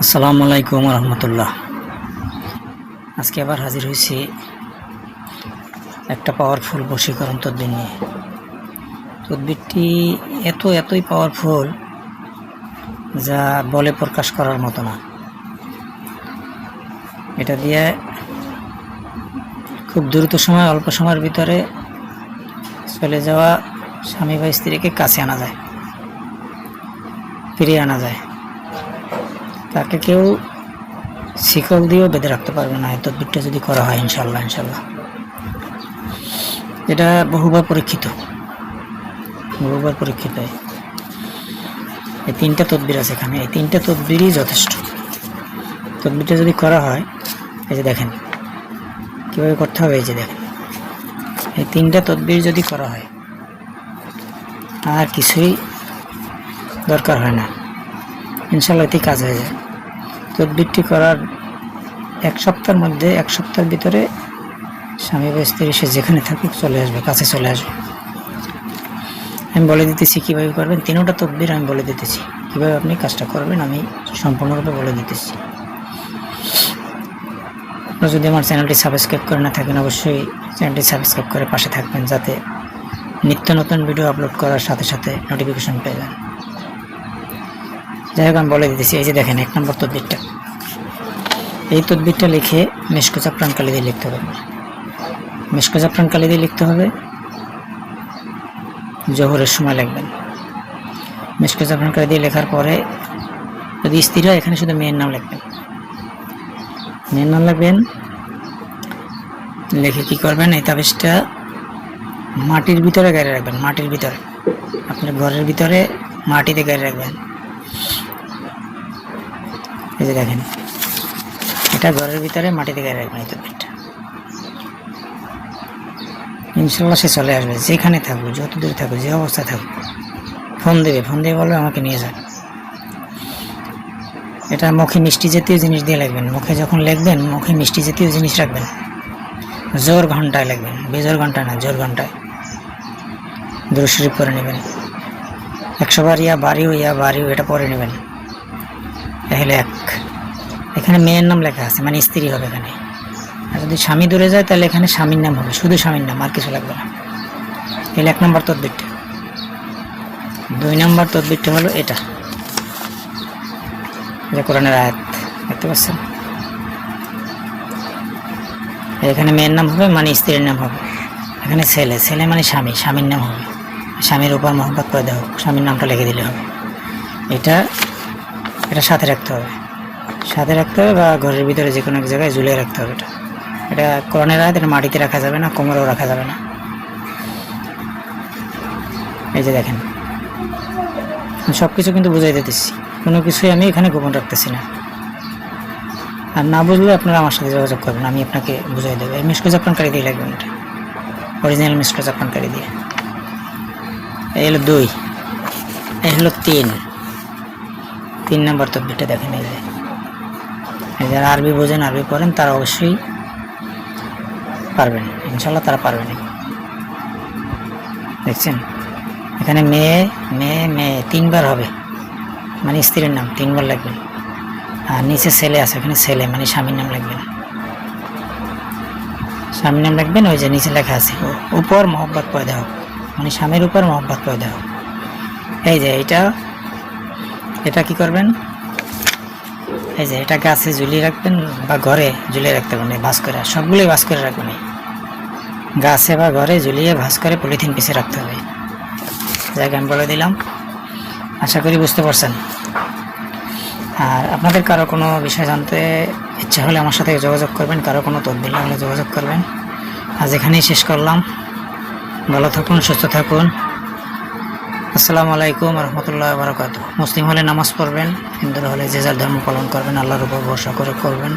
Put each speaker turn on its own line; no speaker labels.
আসসালামু আলাইকুম রহমতুল্লাহ। আজকে আবার হাজির হয়েছি একটা পাওয়ারফুল বশীকরণ তদবির নিয়ে। তদবিরটি এতই পাওয়ারফুল যা বলে প্রকাশ করার মতো না। এটা দিয়ে খুব দ্রুত সময়, অল্প সময়ের ভিতরে চলে যাওয়া স্বামী বা স্ত্রীকে কাছে আনা যায়, ফিরিয়ে আনা যায়। তাকে কেউ শিকল দিয়েও বেঁধে রাখতে পারবে না এই তদবিরটা যদি করা হয় ইনশাল্লাহ। এটা বহুবার পরীক্ষিত। এই তিনটা তদবির আছে এখানে, এই তিনটা তদবিরই যথেষ্ট। তদবিরটা যদি করা হয়, এই যে দেখেন কীভাবে করতে হবে, এই যে দেখেন এই তিনটা তদবির যদি করা হয় আর কিছুই দরকার হয় না, ইনশাল্লাহ এতেই কাজ হয়ে যায়। তদবিরটি করার এক সপ্তাহের ভিতরে স্বামী বা স্ত্রী সে যেখানে থাকুক চলে আসবে, কাছে চলে আসবে। আমি বলে দিতেছি কীভাবে করবেন, তিনোটা তদবির আমি বলে দিতেছি কীভাবে আপনি কাজটা করবেন, আমি সম্পূর্ণরূপে বলে দিতেছি। আপনারা যদি আমার চ্যানেলটি সাবস্ক্রাইব করে না থাকেন, অবশ্যই চ্যানেলটি সাবস্ক্রাইব করে পাশে থাকবেন, যাতে নিত্য নতুন ভিডিও আপলোড করার সাথে সাথে নোটিফিকেশন পেয়ে যান। যাই হোক, আমি বলে দিতেছি। এই যে দেখেন 1 নম্বর তদবিরটা, এই তদবিরটা লিখে মেশকো জাফরান কালি দিয়ে লিখতে হবে। মেশকো জাফরান কালি দিয়ে লিখতে হবে, জোহরের সময় লিখবেন। মেশকো জাফরান কালি দিয়ে লেখার পরে যদি স্ত্রী হয়, এখানে শুধু মেয়ের নাম লিখবেন। মেয়ের নাম লিখবেন, লিখে কী করবেন, এই তাবিজটা মাটির ভিতরে গাড়ি রাখবেন। মাটির ভিতরে, আপনার ঘরের ভিতরে মাটিতে গাড়ি রাখবেন। এই যে দেখেন, এটা ঘরের ভিতরে মাটিতে গাড়ি রাখবেন। এই তদবিরটা ইনশাল্লাহ সে চলে আসবে, যেখানে থাকুক, যত দূরে থাকুক, যে অবস্থায় থাকুক। ফোন দিয়ে বলবে আমাকে নিয়ে যান। এটা মুখে মিষ্টি জাতীয় জিনিস দিয়ে লিখবেন। মুখে যখন লিখবেন, মুখে মিষ্টি জাতীয় জিনিস রাখবেন। জোর ঘন্টায় লিখবেন, বেজোর ঘন্টা না, জোর ঘন্টায়। দুরূদ শরীফ পড়ে নেবেন 100 বার, ইয়া বাড়িও এটা পড়ে নেবেন। তাহলে এখানে মেয়ের নাম লেখা আছে, মানে স্ত্রী হবে এখানে। আর যদি স্বামী দূরে যায়, তাহলে এখানে স্বামীর নাম হবে, শুধু স্বামীর নাম, আর কিছু লাগবে না। এলে 1 নম্বর তদবিরটা। 2 নম্বর তদবিরটা হলো এটা, যে কোরআনের আয়াত দেখতে পাচ্ছেন। এখানে মেয়ের নাম হবে, মানে স্ত্রীর নাম হবে। এখানে ছেলে মানে স্বামীর নাম হবে। স্বামীর উপর মহব্বত পয়দা হোক, স্বামীর নামটা লিখে দিলে হবে। এটা সাথে রাখতে হবে বা ঘরের ভিতরে যে কোনো এক জায়গায় ঝুলিয়ে রাখতে হবে। এটা কোরআনের আয়াত, এটা মাটিতে রাখা যাবে না, কোমরেও রাখা যাবে না। এই যে দেখেন, সব কিছু কিন্তু বুঝাই দিতেছি, কোনো কিছুই আমি এখানে গোপন রাখতেছি না। আর না বুঝলে আপনারা আমার সাথে যোগাযোগ করবেন, আমি আপনাকে বুঝাই দেবো। এই মেশকো জাফরান কালি দিয়ে লাগবেন, এটা অরিজিনাল মেশকো জাফরান কালি দিয়ে। এই হলো 2, এই হলো 3 নম্বর তদবিরটা দেখেন। এই যে যারা আরবি বোঝেন, আরবি পড়েন, তারা অবশ্যই পারবেন, ইনশাল্লাহ তারা পারবেন। দেখছেন, এখানে মেয়ে 3 বার হবে, মানে স্ত্রীর নাম 3 বার লিখবেন। আর নিচে ছেলে আছে, এখানে ছেলে মানে স্বামীর নাম লিখবেন। স্বামীর নাম লিখবেন, ওই যে নিচে লেখা আছে উপর মহব্বত পয়দা হোক, মানে স্বামীর উপর মহব্বত পয়দা হোক। এই যে এটা কি করবেন, এই যে এটা গাছে ঝুলিয়ে রাখবেন বা ঘরে ঝুলিয়ে রাখতে পারেন। ভাঁজ করে, সবগুলোই ভাঁজ করে রাখবেন। গাছে বা ঘরে ঝুলিয়ে ভাঁজ করে পলিথিন পিছে রাখতে হবে। জায়গা আমি বলে দিলাম, আশা করি বুঝতে পারছেন। আর আপনাদের কারো কোনো বিষয় জানতে ইচ্ছা হলে আমার সাথে যোগাযোগ করবেন, কারো কোনো তদবির হলে যোগাযোগ করবেন। আজ এখানেই শেষ করলাম। ভালো থাকুন, সুস্থ থাকুন। আসসালামু আলাইকুম রহমতুল্লাহ বারাকাতুহু। মুসলিম হলে নামাজ পড়বেন, হিন্দু হলে যে যার ধর্ম পালন করবেন, আল্লাহর উপর ভরসা করে করবেন।